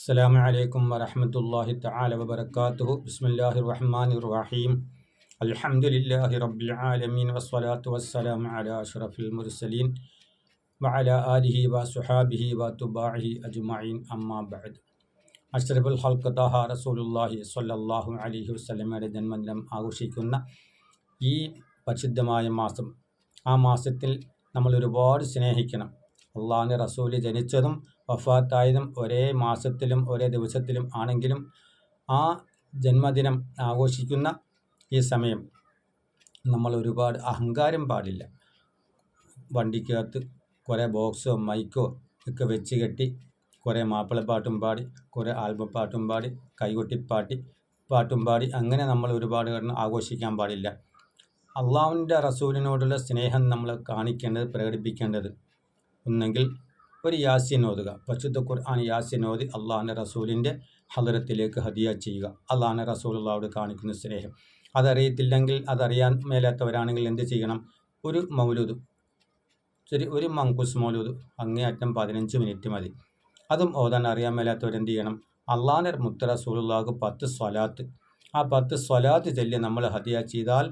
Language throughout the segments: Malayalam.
السلام عليكم ورحمة الله تعالى وبركاته بسم الله الرحمن الرحيم الحمد لله رب العالمين والصلاة والسلام على أشرف المرسلين وعلى آله وصحابه وتباعه أجمعين أما بعد അഷ്റഫുൽ ഖൽഖ് തഹ റസൂലുള്ളാഹി സ്വല്ലല്ലാഹു അലൈഹി വസല്ലമയുടെ ജന്മദിനം ആഘോഷിക്കുന്ന ഈ പരിശുദ്ധമായ മാസം, ആ മാസത്തിൽ നമ്മൾ ഒരുപാട് സ്നേഹിക്കണം. അള്ളാഹുവിൻ്റെ റസൂല് ജനിച്ചതും വഫാത്തായതും ഒരേ മാസത്തിലും ഒരേ ദിവസത്തിലും ആണെങ്കിലും ആ ജന്മദിനം ആഘോഷിക്കുന്ന ഈ സമയം നമ്മൾ ഒരുപാട് അഹങ്കാരം പാടില്ല. വണ്ടിക്കകത്ത് കുറേ ബോക്സോ മൈക്കോ ഒക്കെ വെച്ച് കെട്ടി കുറേ മാപ്പിളപ്പാട്ടും പാടി, കുറേ ആൽബം പാട്ടും പാടി, പാട്ടും പാടി അങ്ങനെ നമ്മൾ ഒരുപാട് കിടന്ന് ആഘോഷിക്കാൻ പാടില്ല. അള്ളാഹുവിൻ്റെ റസൂലിനോടുള്ള സ്നേഹം നമ്മൾ കാണിക്കേണ്ടത്, പ്രകടിപ്പിക്കേണ്ടത് ഒന്നെങ്കിൽ ഒരു യാസീൻ ഓതുക, പരിശുദ്ധ ഖുർആൻ യാസീൻ ഓതി അള്ളാഹുവിൻ്റെ റസൂലിൻ്റെ ഹദറത്തിലേക്ക് ഹദിയ ചെയ്യുക. അള്ളാഹുവിൻ്റെ റസൂലുള്ളാഹിയോട് കാണിക്കുന്ന സ്നേഹം അതറിയത്തില്ലെങ്കിൽ, അതറിയാൻ മേലാത്തവരാണെങ്കിൽ എന്ത് ചെയ്യണം? ഒരു മൗലൂദ്, ഒരു മങ്കുസ് മൗലൂദ് അങ്ങേയറ്റം 15 മിനിറ്റ് മതി. അതും ഓതാൻ അറിയാൻ മേലാത്തവരെന്ത് ചെയ്യണം? അള്ളാഹുവിൻ്റെ മുത്ത് റസൂലുള്ളാഹിക്ക് 10 സ്വലാത്ത്, ആ 10 സ്വലാത്ത് ചൊല്ലി നമ്മൾ ഹദിയ ചെയ്താൽ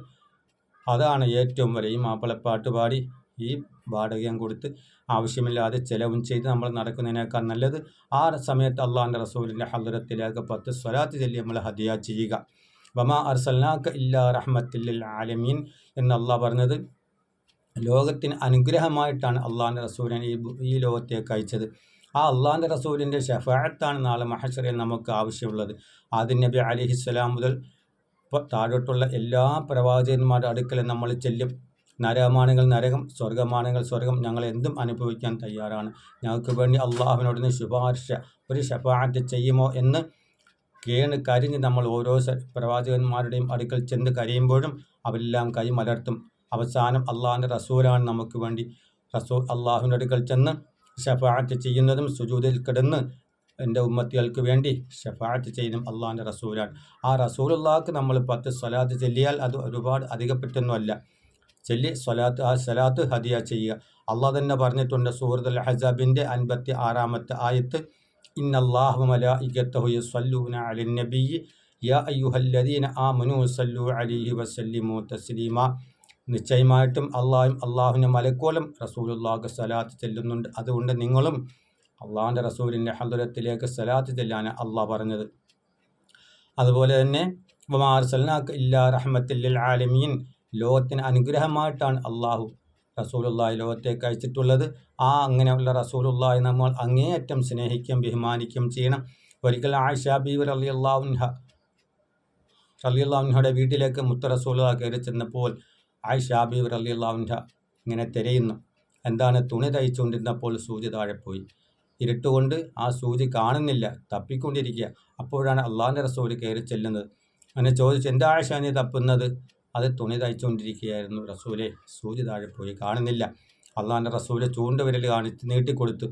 അതാണ് ഏറ്റവും വലിയ. ഈ മാപ്പിളപ്പാട്ട് പാടി ഈ വാടകയും കൊടുത്ത് ആവശ്യമില്ലാതെ ചെലവും ചെയ്ത് നമ്മൾ നടക്കുന്നതിനേക്കാൾ നല്ലത് ആ സമയത്ത് അള്ളാഹുവിൻ്റെ റസൂലിൻ്റെ ഹദ്റത്തിലേക്ക് 10 സ്വലാത്ത് ചൊല്ലി നമ്മൾ ഹദിയ ചെയ്യുക. വമാ അർസൽനാക ഇല്ലാ റഹ്മത്തുൽ ലിൽ ആലമീൻ എന്ന് അള്ളാഹ് പറഞ്ഞത് ലോകത്തിന് അനുഗ്രഹമായിട്ടാണ് അള്ളാഹുവിൻ്റെ റസൂലിനെ ഈ ലോകത്തേക്ക് അയച്ചത്. ആ അള്ളാഹുവിൻ്റെ റസൂലിൻ്റെ ശഫാഅത്താണ് നാളെ മഹ്ശറിൽ നമുക്ക് ആവശ്യമുള്ളത്. ആദം നബി അലൈഹിസ്സലാം മുതൽ താഴോട്ടുള്ള എല്ലാ പ്രവാചകന്മാരുടെ അടുക്കൽ നമ്മൾ ചെല്ലും. നരകമാണെങ്കിൽ നരകം, സ്വർഗമാണെങ്കിൽ സ്വർഗം, ഞങ്ങൾ എന്തും അനുഭവിക്കാൻ തയ്യാറാണ്, ഞങ്ങൾക്ക് വേണ്ടി അള്ളാഹുവിനോടൊന്ന് ശുപാർശ, ഒരു ശഫാഅത്ത് ചെയ്യുമോ എന്ന് കരിഞ്ഞ് നമ്മൾ ഓരോ പ്രവാചകന്മാരുടെയും അടുക്കൽ ചെന്ന് കരയുമ്പോഴും അവരെല്ലാം കൈ മലർത്തും. അവസാനം അള്ളാഹുവിൻ്റെ റസൂലാണ് നമുക്ക് വേണ്ടി അള്ളാഹുവിൻ്റെ അടുക്കൽ ചെന്ന് ശഫാഅത്ത് ചെയ്യുന്നതും സുജൂദിൽ കിടന്ന് എൻ്റെ ഉമ്മത്തികൾക്ക് വേണ്ടി ശഫാഅത്ത് ചെയ്യുന്നതും അള്ളാഹുവിൻ്റെ റസൂലാണ്. ആ റസൂലുള്ളാഹിക്ക് നമ്മൾ 10 സ്വലാത്ത് ചൊല്ലിയാൽ അത് ഒരുപാട് അധികപ്പെട്ടൊന്നുമല്ല. ചൊല്ലി ആ സ്വലാത്ത് ഹദിയ ചെയ്യുക. അള്ളാഹ് തന്നെ പറഞ്ഞിട്ടുണ്ട് സൂറത്തുൽ അഹ്സാബിൻ്റെ 56-ാമത്തെ ആയത്ത്, ഇന്നല്ലാഹു വമലായികതഹു യസ്വല്ലൂന അലൻ നബിയ്യി യാ അയ്യുഹല്ലദീന ആമനൂ സല്ലു അലൈഹി വസല്ലിമു തസ്ലീമാ. നിശ്ചയമായിട്ടും അള്ളാഹുവിൻ്റെ മലക്കോലും റസൂലുള്ളാഹിക്ക് സ്വലാത്ത് ചെല്ലുന്നുണ്ട്. അതുകൊണ്ട് നിങ്ങളും അള്ളാഹുവിൻ്റെ റസൂലിൻ്റെ ഹദ്റത്തിലേക്ക് സ്വലാത്ത് ചെല്ലാനാണ് അള്ളാഹ് പറഞ്ഞത്. അതുപോലെ തന്നെ വമാ അർസൽനാക ഇല്ലാ റഹ്മത്തുൽ ലിൽ ആലമീൻ, ലോകത്തിന് അനുഗ്രഹമായിട്ടാണ് അള്ളാഹു റസൂലുള്ളാഹി ലോകത്തേക്ക് അയച്ചിട്ടുള്ളത്. അങ്ങനെയുള്ള റസൂലുള്ളാഹി നമ്മൾ അങ്ങേയറ്റം സ്നേഹിക്കുകയും ബഹുമാനിക്കുകയും ചെയ്യണം. ഒരിക്കൽ ആയിഷ ബീവി റളിയല്ലാഹു അൻഹയുടെ വീട്ടിലേക്ക് മുത്ത് റസൂലുള്ളാഹി കയറി ചെന്നപ്പോൾ ആയിഷ ബീവി റളിയല്ലാഹു അൻഹ ഇങ്ങനെ തിരയുന്നു. എന്താണ്? തുണി തയ്ച്ചുകൊണ്ടിരുന്നപ്പോൾ സൂചി താഴെ പോയി. ഇരുട്ടുകൊണ്ട് ആ സൂചി കാണുന്നില്ല, തപ്പിക്കൊണ്ടിരിക്കുക. അപ്പോഴാണ് അള്ളാഹുവിൻ്റെ റസൂൽ കയറി ചെല്ലുന്നത്. അങ്ങനെ ചോദിച്ചു, എന്താ ആയിഷ നീ തപ്പുന്നത്? അത് തുണി തയ്ച്ചുകൊണ്ടിരിക്കുകയായിരുന്നു റസൂലെ, സൂചി താഴെ പോയി, കാണുന്നില്ല. അള്ളാഹുവിൻ്റെ റസൂല് ചൂണ്ടുവിരൽ കാണിച്ച് നീട്ടിക്കൊടുത്തു.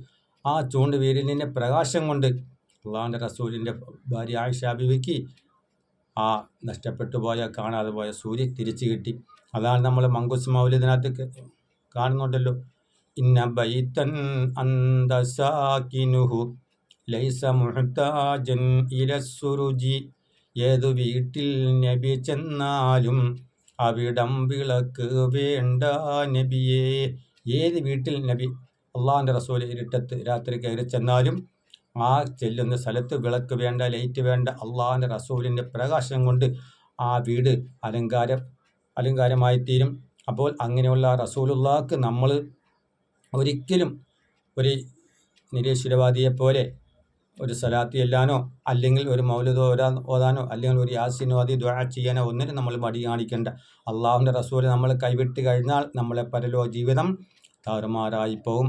ആ ചൂണ്ടുവിരലിൻ്റെ പ്രകാശം കൊണ്ട് അള്ളാഹുവിൻ്റെ റസൂലിൻ്റെ ഭാര്യ ആയിഷ ബീവിക്ക് ആ നഷ്ടപ്പെട്ടു പോയ, കാണാതെ പോയ സൂചി തിരിച്ചു കിട്ടി. അതാണ് നമ്മൾ മങ്കുസ് മൗലിദിനകത്ത് കാണുന്നുണ്ടല്ലോ, ഇന്ന ബൈതൻ അന്ത സാകിനുഹു ലൈസ മുഹ്താജൻ ഇലസ്സുറുജി. ഏതു വീട്ടിൽ നബി ചെന്നാലും അവിടം വിളക്ക് വേണ്ട നബിയേ. ഏത് വീട്ടിൽ നബി അള്ളാഹുവിൻ്റെ റസൂൽ ഇരുട്ടത്ത് രാത്രി കയറി ചെന്നാലും ആ ചെല്ലുന്ന സ്ഥലത്ത് വിളക്ക് വേണ്ട, ലൈറ്റ് വേണ്ട. അള്ളാഹുവിൻ്റെ റസൂലിൻ്റെ പ്രകാശം കൊണ്ട് ആ വീട് അലങ്കാരമായിത്തീരും. അപ്പോൾ അങ്ങനെയുള്ള റസൂലുള്ളാഹിക്ക് നമ്മൾ ഒരിക്കലും ഒരു നിരീശ്വരവാദിയെപ്പോലെ ഒരു സലാത്ത് ചെല്ലാനോ അല്ലെങ്കിൽ ഒരു മൗലിദ് ഓതാനോ അല്ലെങ്കിൽ ഒരു യാസീൻ ഓതി ദുആ ചെയ്യാനോ ഒന്നിനും നമ്മൾ മടി കാണിക്കേണ്ട. അള്ളാഹുവിൻ്റെ റസൂൽ നമ്മൾ കൈവിട്ട് കഴിഞ്ഞാൽ നമ്മളെ പരലോക ജീവിതം താറുമാറായി പോകും.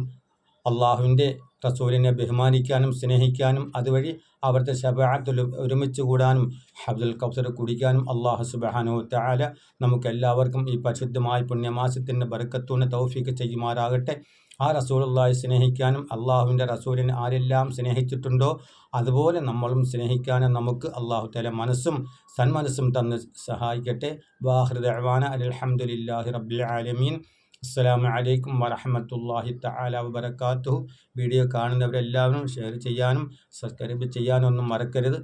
അള്ളാഹുവിൻ്റെ റസൂലിനെ ബഹുമാനിക്കാനും സ്നേഹിക്കാനും അതുവഴി അവിടുത്തെ ശഫാഅത്തിൽ ഒരുമിച്ച് കൂടാനും ഹൗദുൽ കൗസർ കുടിക്കാനും അള്ളാഹു സുബ്ഹാനഹു വ തആല നമുക്കെല്ലാവർക്കും ഈ പരിശുദ്ധമായ പുണ്യമാസത്തിൻ്റെ ബർക്കത്തുന തൗഫീഖ് ചെയ്യുമാറാകട്ടെ. ആ റസൂലുള്ളാഹി സ്നേഹിക്കാനും അള്ളാഹുവിൻ്റെ റസൂലിനെ ആരെല്ലാം സ്നേഹിച്ചിട്ടുണ്ടോ അതുപോലെ നമ്മളും സ്നേഹിക്കാനും നമുക്ക് അള്ളാഹു തആല മനസ്സും സന്മനസ്സും തന്ന് സഹായിക്കട്ടെ. വാഖിറു ദഅ്വാന അൽഹംദുലില്ലാഹി റബ്ബിൽ ആലമീൻ. അസ്സലാമു അലൈക്കും വറഹ്മത്തുള്ളാഹി തആല വബറകാതുഹു. വീഡിയോ കാണുന്നവരെല്ലാവരും ഷെയർ ചെയ്യാനും സബ്സ്ക്രൈബ് ചെയ്യാനും ഒന്നും മറക്കരുത്.